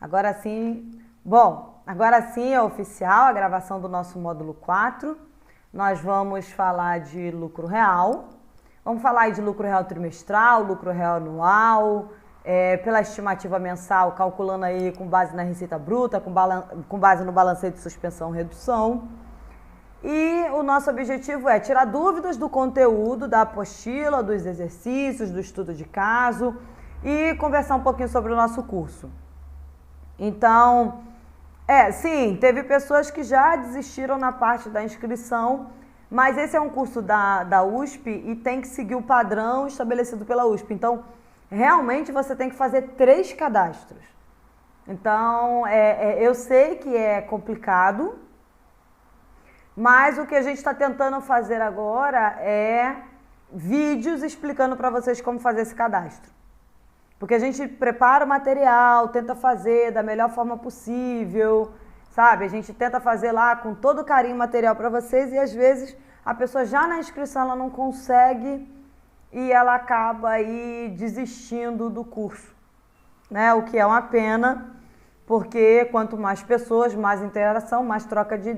Agora sim, bom, agora sim é oficial a gravação do nosso módulo 4. Nós vamos falar de lucro real. Vamos falar aí de lucro real trimestral, lucro real anual, pela estimativa mensal, calculando aí com base na receita bruta, com base no balanceio de suspensão e redução. E o nosso objetivo é tirar dúvidas do conteúdo, da apostila, dos exercícios, do estudo de caso e conversar um pouquinho sobre o nosso curso. Então, sim, teve pessoas que já desistiram na parte da inscrição, mas esse é um curso da USP e tem que seguir o padrão estabelecido pela USP. Então, realmente você tem que fazer 3 cadastros. Então, eu sei que é complicado, mas o que a gente está tentando fazer agora é vídeos explicando para vocês como fazer esse cadastro. Porque a gente prepara o material, tenta fazer da melhor forma possível, sabe? A gente tenta fazer lá com todo carinho o material para vocês e às vezes a pessoa já na inscrição ela não consegue e ela acaba aí desistindo do curso, né? O que é uma pena, porque quanto mais pessoas, mais interação, mais troca de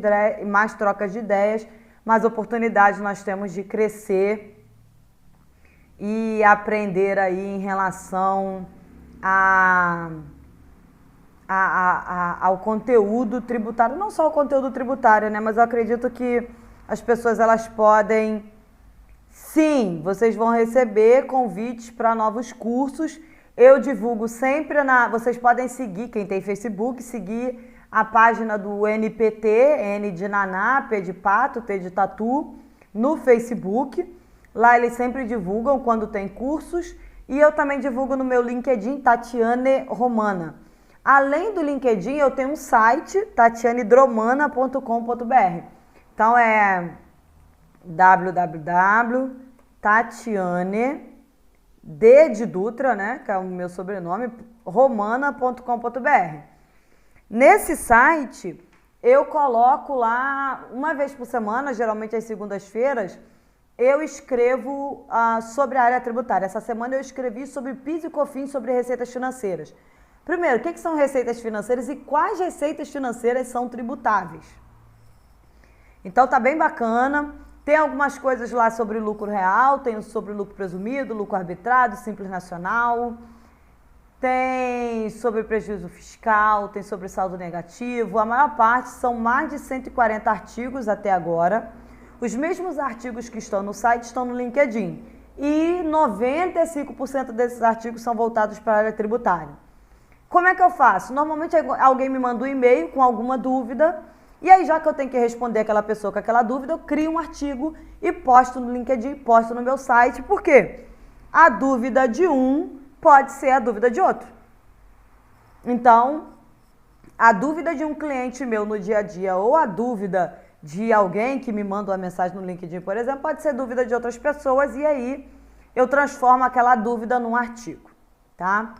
ideias, mais oportunidades nós temos de crescer e aprender aí em relação ao conteúdo tributário, não só o conteúdo tributário, né? Mas eu acredito que as pessoas elas podem, sim, vocês vão receber convites para novos cursos. Eu divulgo sempre vocês podem seguir, quem tem Facebook, seguir a página do NPT, N de Naná, P de Pato, T de Tatu, no Facebook. Lá eles sempre divulgam quando tem cursos e eu também divulgo no meu LinkedIn, Tatiane Romana. Além do LinkedIn, eu tenho um site, tatianedromana.com.br. Então é www.tatiane, D de Dutra, né, que é o meu sobrenome, romana.com.br. Nesse site, eu coloco lá, uma vez por semana, geralmente às segundas-feiras, eu escrevo sobre a área tributária. Essa semana eu escrevi sobre PIS e COFINS, sobre receitas financeiras. Primeiro, o que são receitas financeiras e quais receitas financeiras são tributáveis? Então tá bem bacana. Tem algumas coisas lá sobre lucro real, tem sobre lucro presumido, lucro arbitrado, simples nacional, tem sobre prejuízo fiscal, tem sobre saldo negativo. A maior parte são mais de 140 artigos até agora. Os mesmos artigos que estão no site estão no LinkedIn. E 95% desses artigos são voltados para a área tributária. Como é que eu faço? Normalmente alguém me manda um e-mail com alguma dúvida. E aí, já que eu tenho que responder aquela pessoa com aquela dúvida, eu crio um artigo e posto no LinkedIn, posto no meu site. Por quê? A dúvida de um pode ser a dúvida de outro. Então, a dúvida de um cliente meu no dia a dia ou a dúvida de alguém que me manda uma mensagem no LinkedIn, por exemplo, pode ser dúvida de outras pessoas e aí eu transformo aquela dúvida num artigo, tá?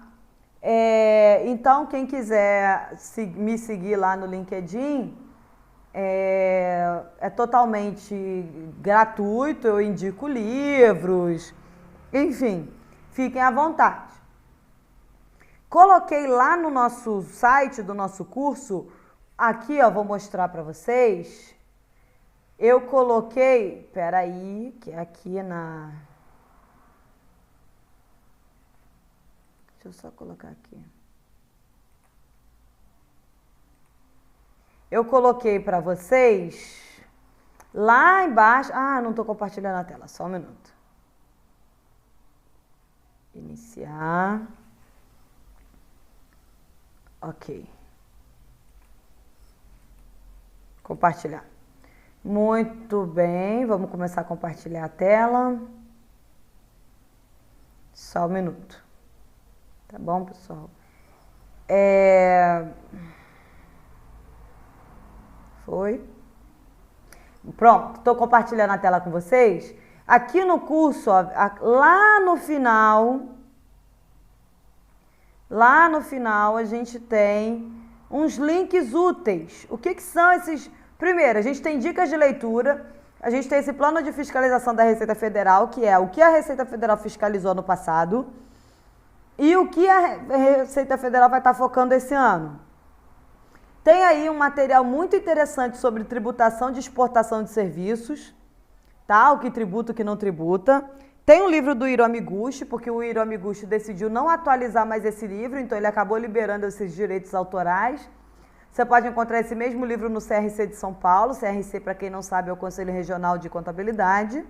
Então, quem quiser me seguir lá no LinkedIn, é totalmente gratuito, eu indico livros, enfim, fiquem à vontade. Coloquei lá no nosso site do nosso curso, aqui ó, vou mostrar para vocês, eu coloquei, peraí, que é aqui na... Deixa eu só colocar aqui. Eu coloquei para vocês lá embaixo... não estou compartilhando a tela, só um minuto. Iniciar. Ok. Compartilhar. Muito bem, vamos começar a compartilhar a tela. Só um minuto. Tá bom, pessoal? Foi? Pronto, estou compartilhando a tela com vocês. Aqui no curso, ó, lá no final a gente tem uns links úteis. O que são esses? Primeiro, a gente tem dicas de leitura, a gente tem esse plano de fiscalização da Receita Federal, que é o que a Receita Federal fiscalizou no passado. E o que a Receita Federal vai estar focando esse ano? Tem aí um material muito interessante sobre tributação de exportação de serviços, tá? O que tributa, o que não tributa. Tem um livro do Hiro Amiguchi, porque o Hiro Amiguchi decidiu não atualizar mais esse livro, então ele acabou liberando esses direitos autorais. Você pode encontrar esse mesmo livro no CRC de São Paulo. CRC, para quem não sabe, é o Conselho Regional de Contabilidade.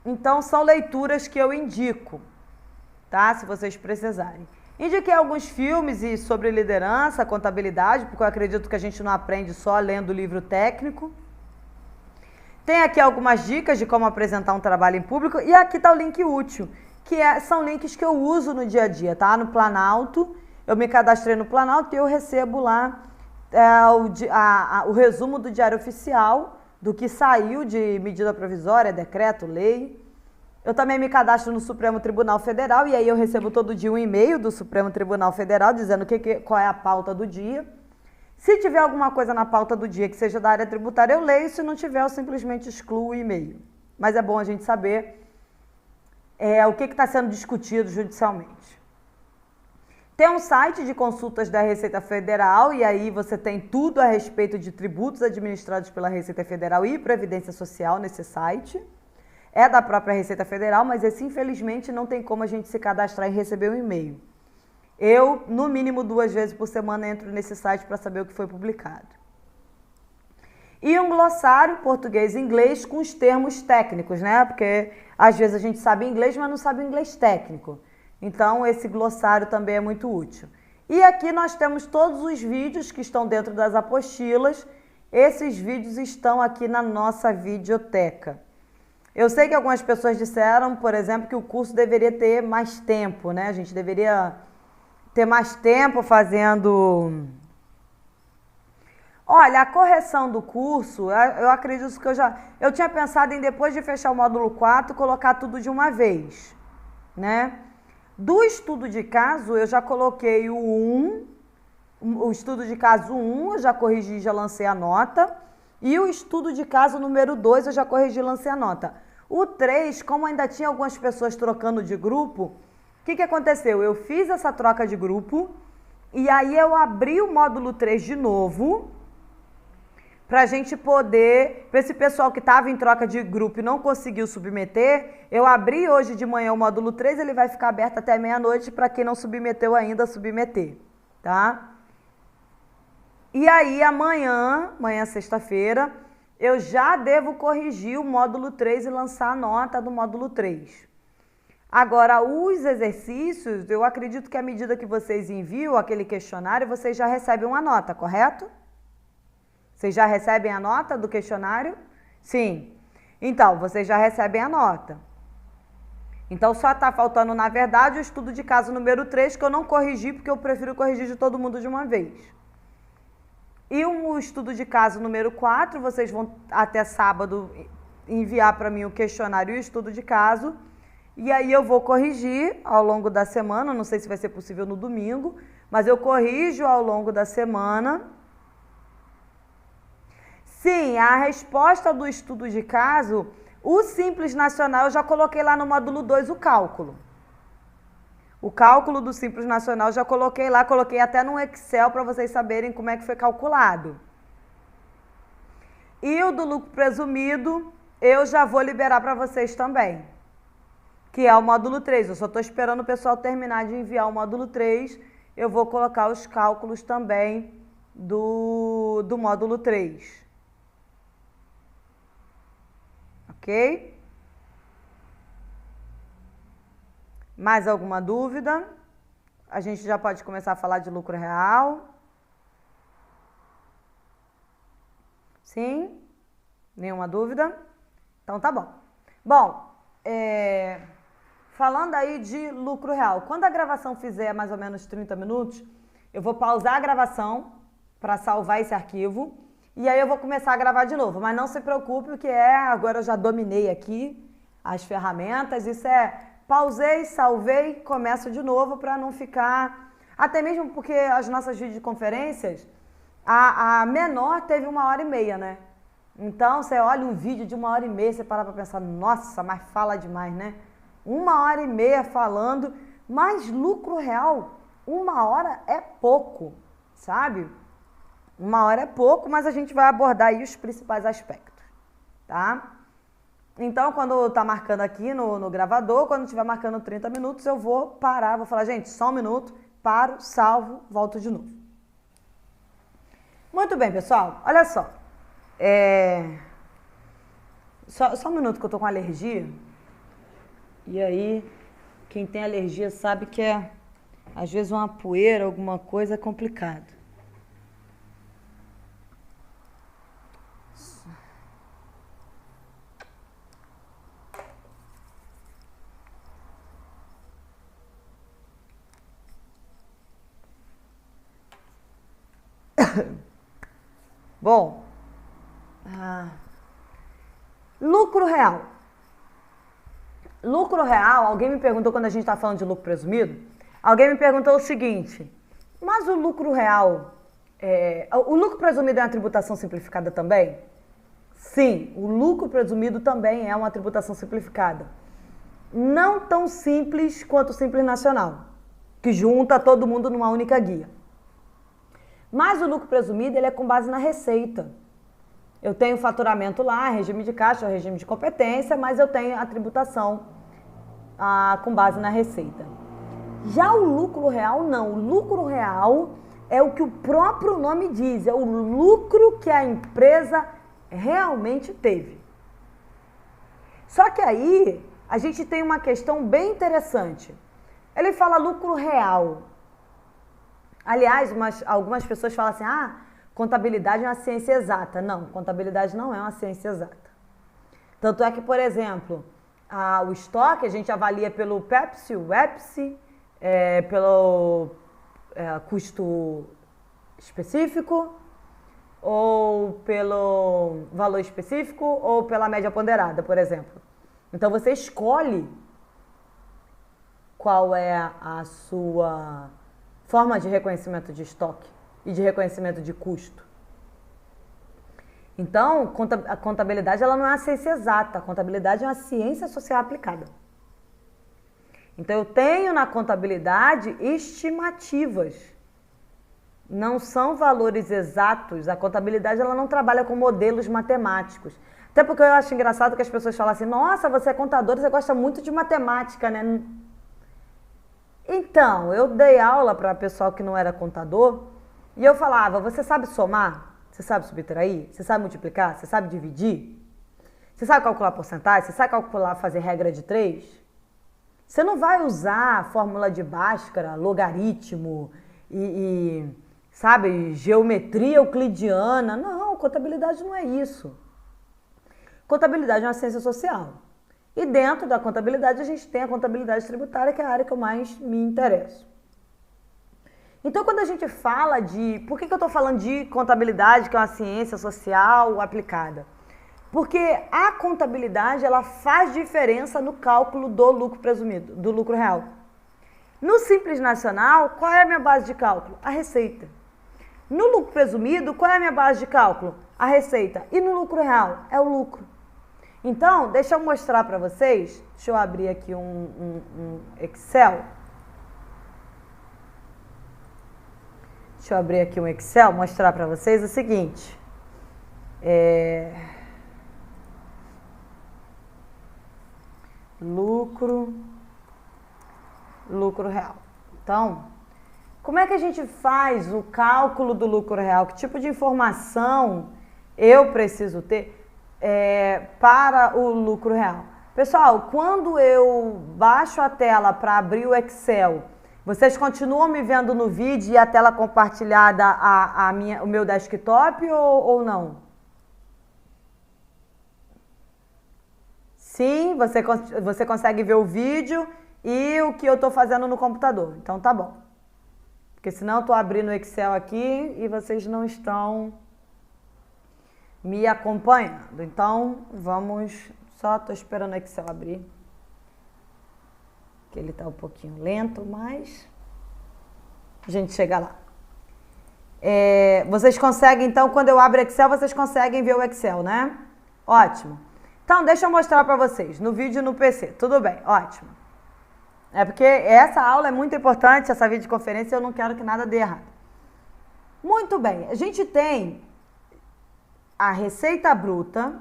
Então, são leituras que eu indico, tá? Se vocês precisarem. Indiquei alguns filmes sobre liderança, contabilidade, porque eu acredito que a gente não aprende só lendo livro técnico. Tem aqui algumas dicas de como apresentar um trabalho em público. E aqui está o link útil, que são links que eu uso no dia a dia, tá? No Planalto, eu me cadastrei no Planalto e eu recebo lá o resumo do Diário Oficial, do que saiu de medida provisória, decreto, lei. Eu também me cadastro no Supremo Tribunal Federal e aí eu recebo todo dia um e-mail do Supremo Tribunal Federal dizendo qual é a pauta do dia. Se tiver alguma coisa na pauta do dia que seja da área tributária, eu leio. Se não tiver, eu simplesmente excluo o e-mail. Mas é bom a gente saber o que está sendo discutido judicialmente. Tem um site de consultas da Receita Federal e aí você tem tudo a respeito de tributos administrados pela Receita Federal e Previdência Social nesse site. É da própria Receita Federal, mas esse, infelizmente, não tem como a gente se cadastrar e receber um e-mail. Eu, no mínimo 2 vezes por semana, entro nesse site para saber o que foi publicado. E um glossário português e inglês com os termos técnicos, né? Porque às vezes a gente sabe inglês, mas não sabe o inglês técnico. Então, esse glossário também é muito útil. E aqui nós temos todos os vídeos que estão dentro das apostilas. Esses vídeos estão aqui na nossa videoteca. Eu sei que algumas pessoas disseram, por exemplo, que o curso deveria ter mais tempo, né? A gente deveria ter mais tempo fazendo... Olha, a correção do curso, eu acredito que eu tinha pensado em, depois de fechar o módulo 4, colocar tudo de uma vez, né? Do estudo de caso, eu já coloquei o estudo de caso 1, eu já corrigi, já lancei a nota. E o estudo de caso número 2, eu já corrigi e lancei a nota. O 3, como ainda tinha algumas pessoas trocando de grupo, o que aconteceu? Eu fiz essa troca de grupo e aí eu abri o módulo 3 de novo para a gente poder, para esse pessoal que estava em troca de grupo e não conseguiu submeter, eu abri hoje de manhã o módulo 3, ele vai ficar aberto até meia-noite para quem não submeteu ainda, submeter, tá? E aí amanhã sexta-feira, eu já devo corrigir o módulo 3 e lançar a nota do módulo 3. Agora, os exercícios, eu acredito que à medida que vocês enviam aquele questionário, vocês já recebem uma nota, correto? Vocês já recebem a nota do questionário? Sim. Então, vocês já recebem a nota. Então, só está faltando, na verdade, o estudo de caso número 3, que eu não corrigi, porque eu prefiro corrigir de todo mundo de uma vez. E o estudo de caso número 4, vocês vão até sábado enviar para mim o questionário e o estudo de caso. E aí eu vou corrigir ao longo da semana, não sei se vai ser possível no domingo, mas eu corrijo ao longo da semana. Sim, a resposta do estudo de caso, o Simples Nacional, eu já coloquei lá no módulo 2 o cálculo. O cálculo do Simples Nacional já coloquei lá, coloquei até no Excel para vocês saberem como é que foi calculado. E o do lucro presumido, eu já vou liberar para vocês também, que é o módulo 3. Eu só estou esperando o pessoal terminar de enviar o módulo 3, eu vou colocar os cálculos também do módulo 3. Ok? Mais alguma dúvida? A gente já pode começar a falar de lucro real. Sim? Nenhuma dúvida? Então tá bom. Bom, falando aí de lucro real, quando a gravação fizer mais ou menos 30 minutos, eu vou pausar a gravação para salvar esse arquivo e aí eu vou começar a gravar de novo. Mas não se preocupe, que agora eu já dominei aqui as ferramentas, isso pausei, salvei, começo de novo para não ficar... Até mesmo porque as nossas videoconferências, a menor teve 1h30, né? Então, você olha um vídeo de 1h30, você para pensar, nossa, mas fala demais, né? 1h30 falando, Mas lucro real, 1 hora é pouco, sabe? 1 hora é pouco, mas a gente vai abordar aí os principais aspectos, tá? Então, quando tá marcando aqui no gravador, quando estiver marcando 30 minutos, eu vou parar, vou falar, gente, só 1 minuto, paro, salvo, volto de novo. Muito bem, pessoal, olha só. Só 1 minuto que eu tô com alergia. E aí, quem tem alergia sabe que às vezes uma poeira, alguma coisa é complicado. Bom, lucro real. Lucro real, alguém me perguntou quando a gente está falando de lucro presumido, alguém me perguntou o seguinte, mas o lucro real, o lucro presumido é uma tributação simplificada também? Sim, o lucro presumido também é uma tributação simplificada. Não tão simples quanto o Simples Nacional, que junta todo mundo numa única guia. Mas o lucro presumido ele é com base na receita. Eu tenho faturamento lá, regime de caixa, regime de competência, mas eu tenho a tributação com base na receita. Já o lucro real, não. O lucro real é o que o próprio nome diz, é o lucro que a empresa realmente teve. Só que aí a gente tem uma questão bem interessante. Ele fala lucro real. Aliás, algumas pessoas falam assim, contabilidade é uma ciência exata. Não, contabilidade não é uma ciência exata. Tanto é que, por exemplo, o estoque a gente avalia pelo PEPSI, o EPSI, pelo custo específico, ou pelo valor específico, ou pela média ponderada, por exemplo. Então, você escolhe qual é a sua forma de reconhecimento de estoque e de reconhecimento de custo. Então, a contabilidade ela não é uma ciência exata, a contabilidade é uma ciência social aplicada. Então, eu tenho na contabilidade estimativas, não são valores exatos. A contabilidade ela não trabalha com modelos matemáticos. Até porque eu acho engraçado que as pessoas falam assim, nossa, você é contador, você gosta muito de matemática, né? Então, eu dei aula para pessoal que não era contador e eu falava, você sabe somar? Você sabe subtrair? Você sabe multiplicar? Você sabe dividir? Você sabe calcular porcentagem? Você sabe calcular, fazer regra de 3? Você não vai usar fórmula de Bhaskara, logaritmo sabe, geometria euclidiana. Não, contabilidade não é isso. Contabilidade é uma ciência social. E dentro da contabilidade a gente tem a contabilidade tributária, que é a área que eu mais me interesso. Então, quando a gente fala de... Por que eu estou falando de contabilidade, que é uma ciência social aplicada? Porque a contabilidade, ela faz diferença no cálculo do lucro presumido, do lucro real. No Simples Nacional, qual é a minha base de cálculo? A receita. No lucro presumido, qual é a minha base de cálculo? A receita. E no lucro real? É o lucro. Então, deixa eu mostrar para vocês. Deixa eu abrir aqui um Excel. Deixa eu abrir aqui um Excel, mostrar para vocês o seguinte. Lucro real. Então, como é que a gente faz o cálculo do lucro real? Que tipo de informação eu preciso ter para o lucro real? Pessoal, quando eu baixo a tela para abrir o Excel, vocês continuam me vendo no vídeo e a tela compartilhada o meu desktop ou não? Sim, você consegue ver o vídeo e o que eu estou fazendo no computador. Então tá bom. Porque senão eu estou abrindo o Excel aqui e vocês não estão me acompanhando. Então vamos... Só estou esperando o Excel abrir. Que ele está um pouquinho lento, mas a gente chega lá. Vocês conseguem, então, quando eu abro o Excel, vocês conseguem ver o Excel, né? Ótimo. Então, deixa eu mostrar para vocês, no vídeo e no PC. Tudo bem, ótimo. É porque essa aula é muito importante, essa videoconferência, eu não quero que nada dê errado. Muito bem, a gente tem a receita bruta,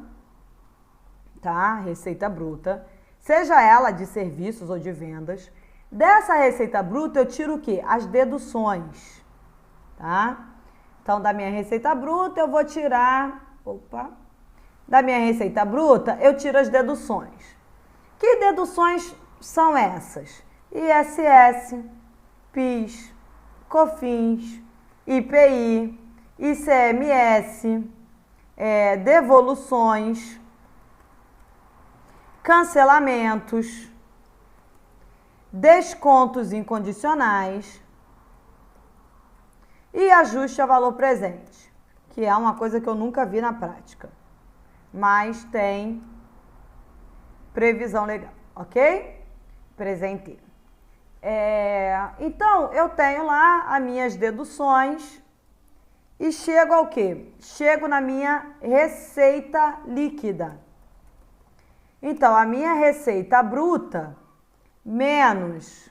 tá? Receita bruta, seja ela de serviços ou de vendas. Dessa receita bruta eu tiro o quê? As deduções, tá? Então, da minha receita bruta eu vou tirar, da minha receita bruta eu tiro as deduções. Que deduções são essas? ISS, PIS, COFINS, IPI, ICMS, devoluções, cancelamentos, descontos incondicionais e ajuste a valor presente, que é uma coisa que eu nunca vi na prática, mas tem previsão legal, ok? Presente. Então, eu tenho lá as minhas deduções e chego ao quê? Chego na minha receita líquida. Então, a minha receita bruta menos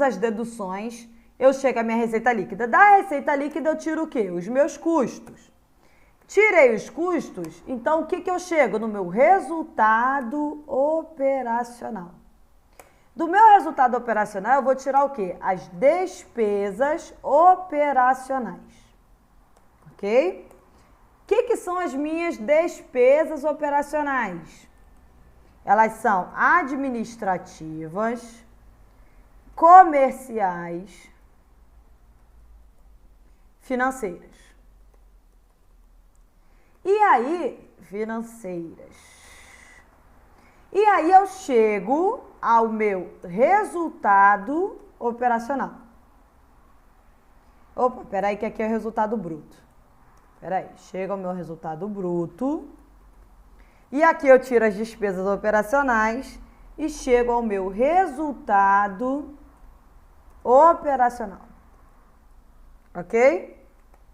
as deduções, eu chego à minha receita líquida. Da receita líquida eu tiro o quê? Os meus custos. Tirei os custos, então o que eu chego? No meu resultado operacional. Do meu resultado operacional eu vou tirar o quê? As despesas operacionais. Ok? O que são as minhas despesas operacionais? Elas são administrativas, comerciais, financeiras. E aí, eu chego ao meu resultado operacional. Opa, peraí que aqui é o resultado bruto. Peraí, chego ao meu resultado bruto. E aqui eu tiro as despesas operacionais e chego ao meu resultado operacional. Ok?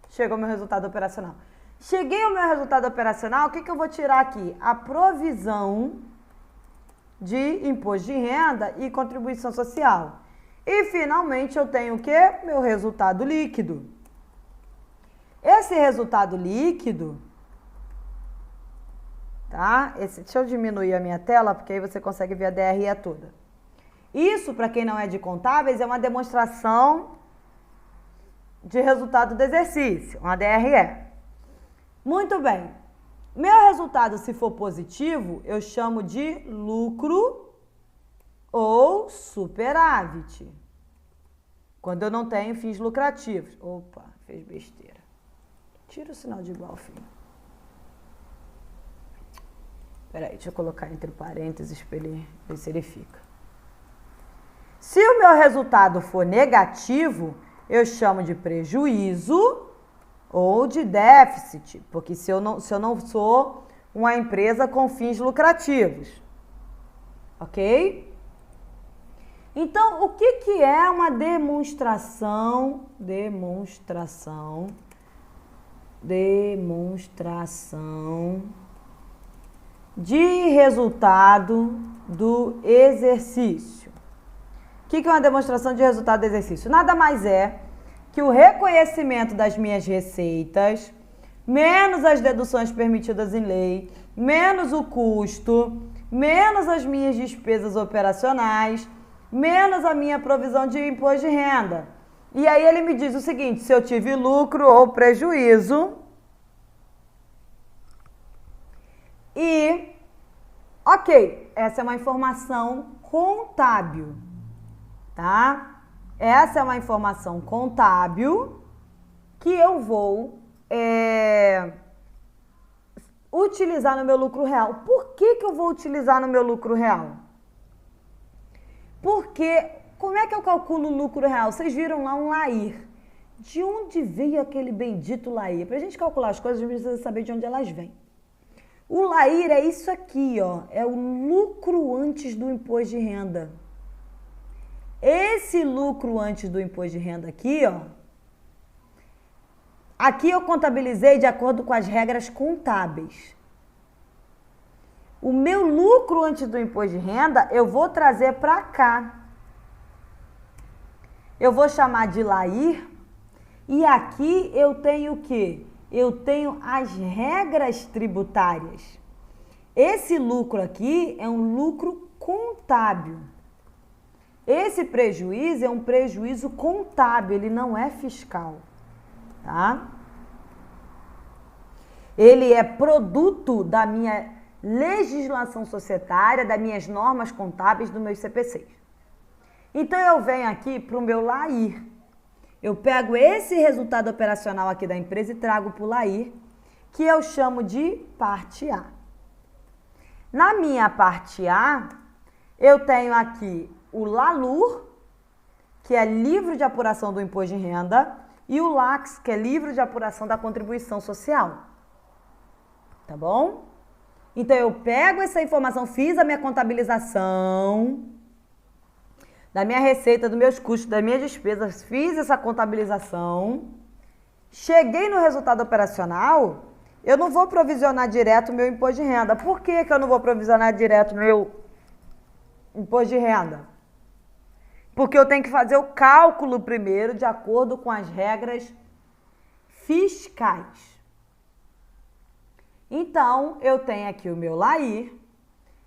Chego ao meu resultado operacional. Cheguei ao meu resultado operacional, o que eu vou tirar aqui? A provisão de imposto de renda e contribuição social. E, finalmente, eu tenho o quê? Meu resultado líquido. Esse resultado líquido, tá? Deixa eu diminuir a minha tela, porque aí você consegue ver a DRE toda. Isso, para quem não é de contábeis, é uma demonstração de resultado do exercício, uma DRE. Muito bem. Meu resultado, se for positivo, eu chamo de lucro ou superávit. Quando eu não tenho fins lucrativos. Opa, fez besteira. Tira o sinal de igual, filho. Peraí, deixa eu colocar entre parênteses para ele ver se ele fica. Se o meu resultado for negativo, eu chamo de prejuízo ou de déficit, porque se eu não sou uma empresa com fins lucrativos, ok? Então, o que é uma demonstração de resultado do exercício? O que é uma demonstração de resultado do exercício? Nada mais é que o reconhecimento das minhas receitas, menos as deduções permitidas em lei, menos o custo, menos as minhas despesas operacionais, menos a minha provisão de imposto de renda. E aí ele me diz o seguinte, se eu tive lucro ou prejuízo e, ok, essa é uma informação contábil, tá? Essa é uma informação contábil que eu vou utilizar no meu lucro real. Por que eu vou utilizar no meu lucro real? Porque, como é que eu calculo o lucro real? Vocês viram lá um LAIR. De onde veio aquele bendito LAIR? Para a gente calcular as coisas, a gente precisa saber de onde elas vêm. O LAIR é isso aqui, ó. É o lucro antes do imposto de renda. Esse lucro antes do imposto de renda aqui, ó. Aqui eu contabilizei de acordo com as regras contábeis. O meu lucro antes do imposto de renda, eu vou trazer para cá. Eu vou chamar de LAIR. E aqui eu tenho o quê? Eu tenho as regras tributárias. Esse lucro aqui é um lucro contábil. Esse prejuízo é um prejuízo contábil, ele não é fiscal, tá? Ele é produto da minha legislação societária, das minhas normas contábeis, do meu CPC. Então, eu venho aqui para o meu LAIR. Eu pego esse resultado operacional aqui da empresa e trago para o LAIR, que eu chamo de parte A. Na minha parte A, eu tenho aqui o LALUR, que é livro de apuração do imposto de renda, e o LACS, que é livro de apuração da contribuição social. Tá bom? Então, eu pego essa informação, fiz a minha contabilização da minha receita, dos meus custos, das minhas despesas, fiz essa contabilização, cheguei no resultado operacional, eu não vou provisionar direto o meu imposto de renda. Por que eu não vou provisionar direto o meu imposto de renda? Porque eu tenho que fazer o cálculo primeiro de acordo com as regras fiscais. Então, eu tenho aqui o meu LAIR,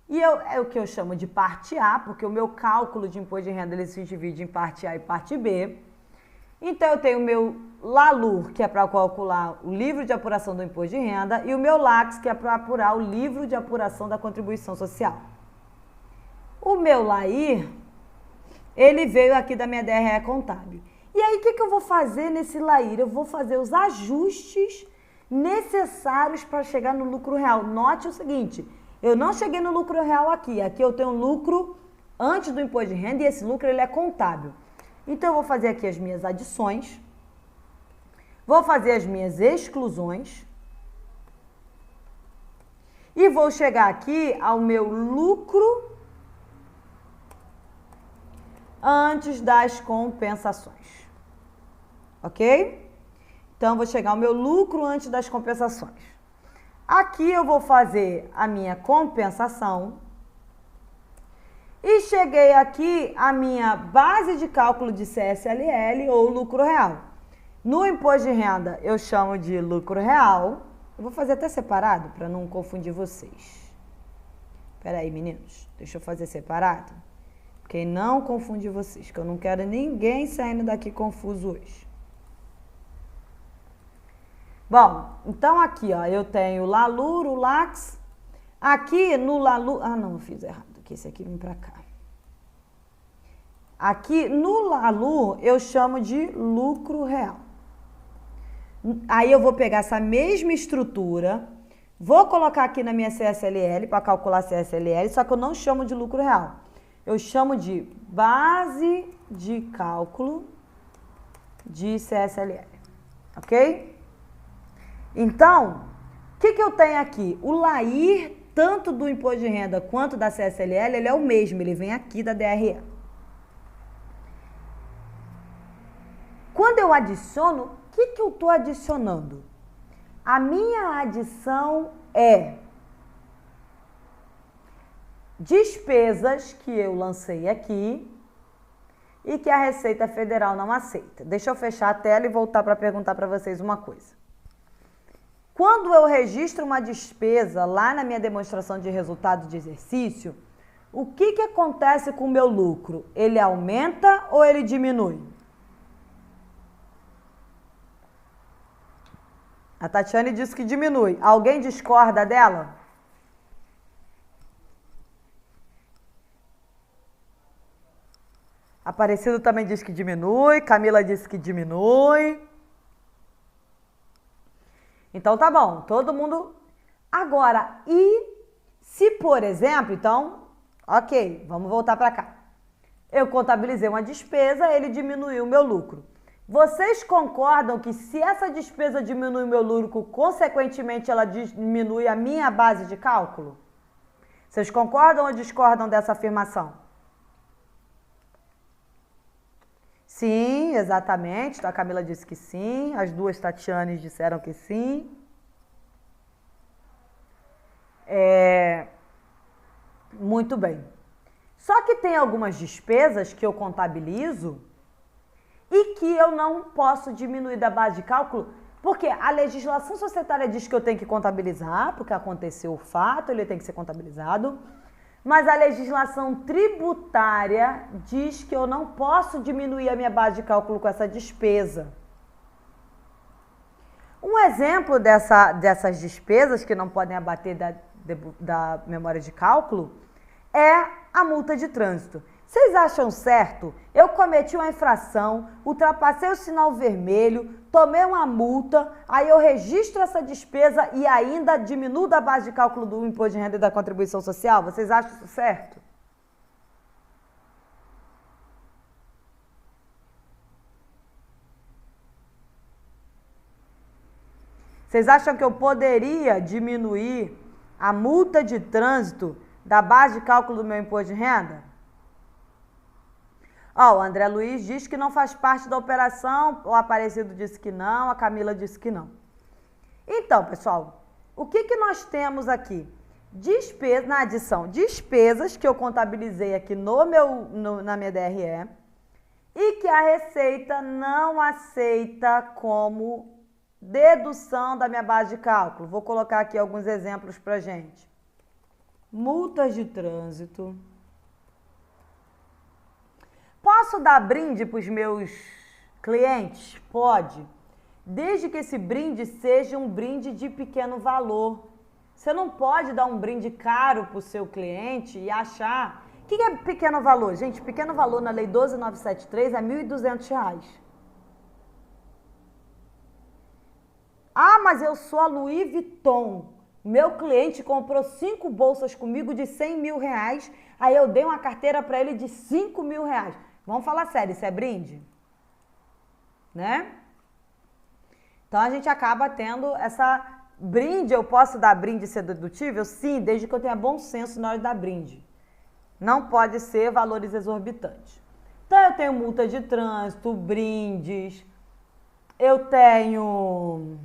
e é o que eu chamo de parte A, porque o meu cálculo de imposto de renda ele se divide em parte A e parte B. Então, eu tenho o meu LALUR, que é para calcular o livro de apuração do imposto de renda, e o meu LACS, que é para apurar o livro de apuração da contribuição social. O meu LAIR, ele veio aqui da minha DRE contábil. E aí, o que eu vou fazer nesse LAIR? Eu vou fazer os ajustes necessários para chegar no lucro real. Note o seguinte, eu não cheguei no lucro real aqui. Aqui eu tenho um lucro antes do imposto de renda e esse lucro ele é contábil. Então, eu vou fazer aqui as minhas adições, vou fazer as minhas exclusões e vou chegar aqui ao meu lucro antes das compensações. Ok? Então, vou chegar ao meu lucro antes das compensações. Aqui eu vou fazer a minha compensação. E cheguei aqui à minha base de cálculo de CSLL ou lucro real. No imposto de renda eu chamo de lucro real. Eu vou fazer até separado para não confundir vocês. Espera aí, meninos. Deixa eu fazer separado. Porque não confundir vocês, que eu não quero ninguém saindo daqui confuso hoje. Bom, então aqui, ó, eu tenho o LALUR, o LACS. Aqui no LALUR... Ah, não, eu fiz errado. Que esse aqui vem pra cá. Aqui no LALUR eu chamo de lucro real. Aí eu vou pegar essa mesma estrutura, vou colocar aqui na minha CSLL para calcular CSLL, só que eu não chamo de lucro real. Eu chamo de base de cálculo de CSLL. Ok? Então, o que eu tenho aqui? O LAIR tanto do imposto de renda quanto da CSLL, ele é o mesmo, ele vem aqui da DRE. Quando eu adiciono, o que eu estou adicionando? A minha adição é despesas que eu lancei aqui e que a Receita Federal não aceita. Deixa eu fechar a tela e voltar para perguntar para vocês uma coisa. Quando eu registro uma despesa lá na minha demonstração de resultado de exercício, o que acontece com o meu lucro? Ele aumenta ou ele diminui? A Tatiane disse que diminui. Alguém discorda dela? Aparecido também diz que diminui. Camila disse que diminui. Então, tá bom, todo mundo... Agora, e se, por exemplo, então, ok, vamos voltar para cá. Eu contabilizei uma despesa, ele diminuiu o meu lucro. Vocês concordam que se essa despesa diminui o meu lucro, consequentemente ela diminui a minha base de cálculo? Vocês concordam ou discordam dessa afirmação? Sim, exatamente. Então, a Camila disse que sim. As duas Tatianes disseram que sim. Muito bem. Só que tem algumas despesas que eu contabilizo e que eu não posso diminuir da base de cálculo, porque a legislação societária diz que eu tenho que contabilizar, porque aconteceu o fato, ele tem que ser contabilizado, mas a legislação tributária diz que eu não posso diminuir a minha base de cálculo com essa despesa. Um exemplo dessas despesas que não podem abater da memória de cálculo é a multa de trânsito. Vocês acham certo? Eu cometi uma infração, ultrapassei o sinal vermelho, tomei uma multa, aí eu registro essa despesa e ainda diminuo da base de cálculo do imposto de renda e da contribuição social? Vocês acham isso certo? Vocês acham que eu poderia diminuir a multa de trânsito da base de cálculo do meu imposto de renda? Ó, o André Luiz diz que não faz parte da operação, o Aparecido disse que não, a Camila disse que não. Então, pessoal, o que nós temos aqui? Na adição, despesas que eu contabilizei aqui na minha DRE e que a Receita não aceita como dedução da minha base de cálculo. Vou colocar aqui alguns exemplos pra gente. Multas de trânsito. Posso dar brinde para os meus clientes? Pode. Desde que esse brinde seja um brinde de pequeno valor. Você não pode dar um brinde caro para o seu cliente e achar... O que é pequeno valor? Gente, pequeno valor na Lei 12.973 é R$ 1.200. Ah, mas eu sou a Louis Vuitton. Meu cliente comprou 5 bolsas comigo de R$100 mil, aí eu dei uma carteira para ele de R$5 mil. Vamos falar sério, isso é brinde? Né? Então a gente acaba tendo essa brinde. Eu posso dar brinde e ser dedutível? Sim, desde que eu tenha bom senso na hora de dar brinde. Não pode ser valores exorbitantes. Então eu tenho multa de trânsito, brindes, eu tenho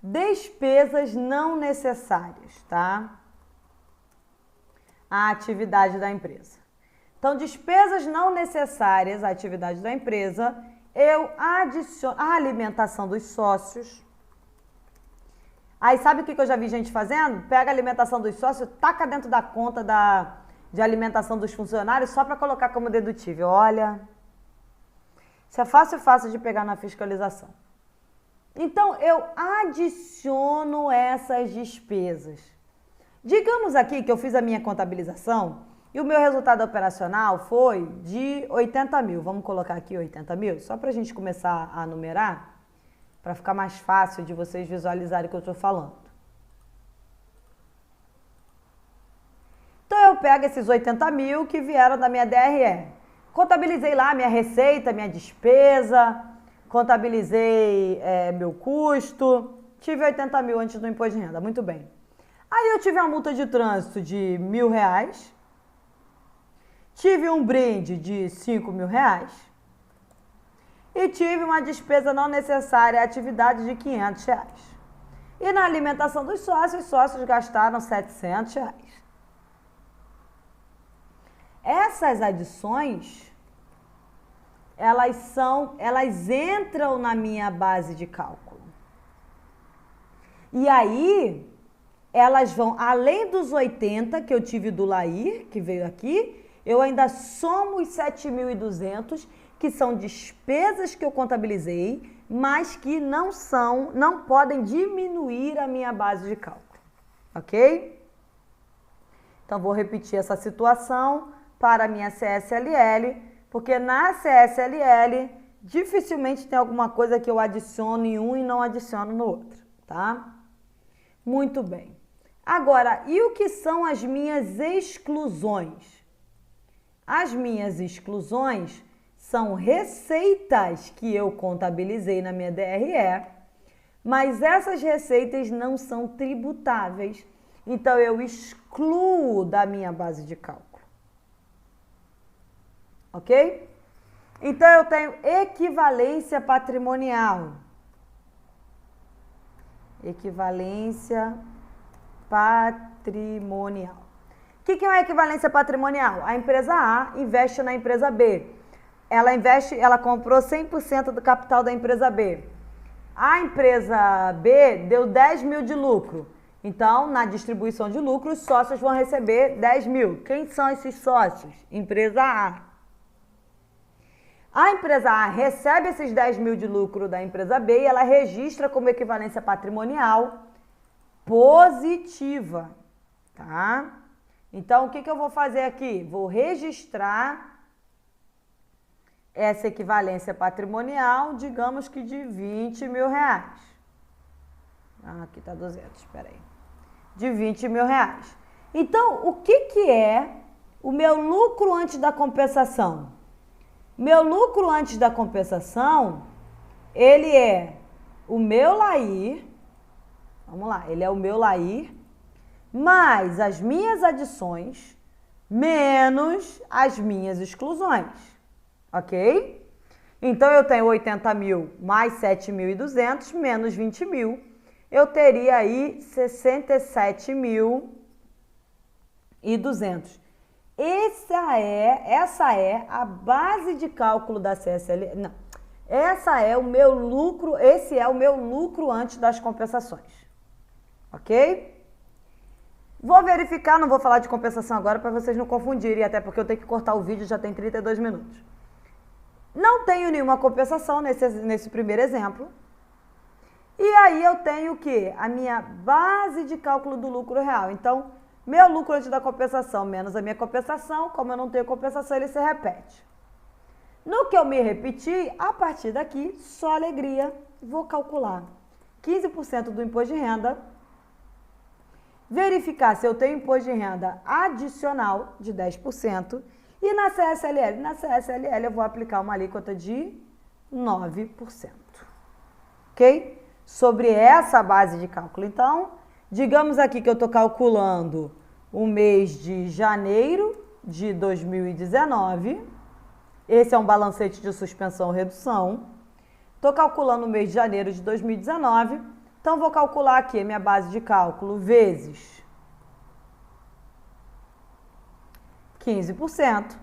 despesas não necessárias, tá? A atividade da empresa. Então, despesas não necessárias à atividade da empresa, eu adiciono a alimentação dos sócios. Aí, sabe o que eu já vi gente fazendo? Pega a alimentação dos sócios, taca dentro da conta de alimentação dos funcionários só para colocar como dedutível. Olha, isso é fácil de pegar na fiscalização. Então, eu adiciono essas despesas. Digamos aqui que eu fiz a minha contabilização e o meu resultado operacional foi de 80 mil. Vamos colocar aqui 80 mil, só para a gente começar a numerar, para ficar mais fácil de vocês visualizarem o que eu estou falando. Então, eu pego esses 80 mil que vieram da minha DRE. Contabilizei lá minha receita, minha despesa, contabilizei meu custo, tive 80 mil antes do imposto de renda, muito bem. Aí eu tive uma multa de trânsito de R$1.000, tive um brinde de R$5 mil e tive uma despesa não necessária à atividade de R$500. E na alimentação dos sócios, os sócios gastaram R$700. Essas adições, elas entram na minha base de cálculo. E aí, elas vão, além dos 80 que eu tive do Lair, que veio aqui, eu ainda somo os 7.200, que são despesas que eu contabilizei, mas que não podem diminuir a minha base de cálculo, ok? Então, vou repetir essa situação para a minha CSLL, porque na CSLL, dificilmente tem alguma coisa que eu adiciono em um e não adiciono no outro, tá? Muito bem. Agora, e o que são as minhas exclusões? As minhas exclusões são receitas que eu contabilizei na minha DRE, mas essas receitas não são tributáveis. Então, eu excluo da minha base de cálculo. Ok? Então, eu tenho equivalência patrimonial. Equivalência patrimonial. O que é uma equivalência patrimonial? A empresa A investe na empresa B. Ela comprou 100% do capital da empresa B. A empresa B deu 10 mil de lucro. Então, na distribuição de lucro, os sócios vão receber 10 mil. Quem são esses sócios? Empresa A. A empresa A recebe esses 10 mil de lucro da empresa B e ela registra como equivalência patrimonial positiva, tá? Então, o que eu vou fazer aqui? Vou registrar essa equivalência patrimonial, digamos que de 20 mil reais. Aqui tá 200, espera aí. De 20 mil reais. Então, o que é o meu lucro antes da compensação? Meu lucro antes da compensação, ele é o meu LAIR, vamos lá, ele é o meu LAIR, mais as minhas adições, menos as minhas exclusões, ok? Então, eu tenho 80 mil mais 7.200 menos 20 mil, eu teria aí 67.200. Essa é a base de cálculo da CSLL. Não, esse é o meu lucro antes das compensações. Ok? Vou verificar, não vou falar de compensação agora para vocês não confundirem, até porque eu tenho que cortar o vídeo, já tem 32 minutos. Não tenho nenhuma compensação nesse primeiro exemplo. E aí eu tenho o quê? A minha base de cálculo do lucro real. Então, meu lucro antes da compensação menos a minha compensação, como eu não tenho compensação, ele se repete. No que eu me repetir, a partir daqui, só alegria, vou calcular 15% do imposto de renda, verificar se eu tenho imposto de renda adicional de 10% e na CSLL eu vou aplicar uma alíquota de 9%. Ok? Sobre essa base de cálculo, então, digamos aqui que eu estou calculando o mês de janeiro de 2019. Esse é um balancete de suspensão ou redução. Estou calculando o mês de janeiro de 2019. Então, vou calcular aqui a minha base de cálculo vezes 15%.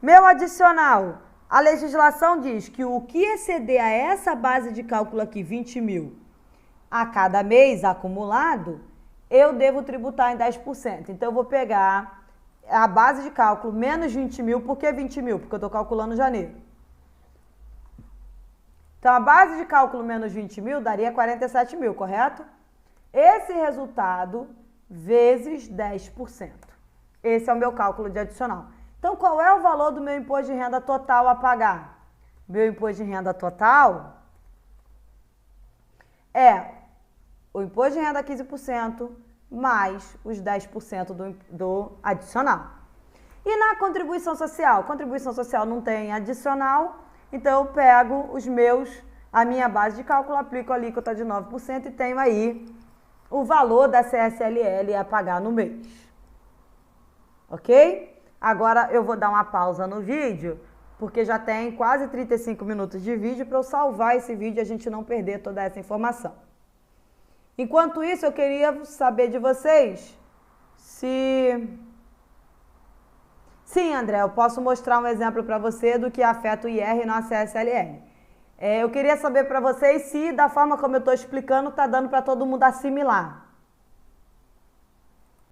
Meu adicional. A legislação diz que o que exceder a essa base de cálculo aqui, 20 mil, a cada mês acumulado, eu devo tributar em 10%. Então, eu vou pegar a base de cálculo menos 20 mil. Por que 20 mil? Porque eu estou calculando janeiro. Então, a base de cálculo menos 20 mil daria 47 mil, correto? Esse resultado vezes 10%. Esse é o meu cálculo de adicional. Então, qual é o valor do meu imposto de renda total a pagar? Meu imposto de renda total é o imposto de renda 15% mais os 10% do adicional. E na contribuição social? Contribuição social não tem adicional, então eu pego a minha base de cálculo, aplico a alíquota de 9% e tenho aí o valor da CSLL a pagar no mês. Ok? Agora eu vou dar uma pausa no vídeo, porque já tem quase 35 minutos de vídeo para eu salvar esse vídeo e a gente não perder toda essa informação. Enquanto isso, eu queria saber de vocês se... Sim, André, eu posso mostrar um exemplo para você do que afeta o IR e não a CSLL. Eu queria saber para vocês se, da forma como eu estou explicando, está dando para todo mundo assimilar.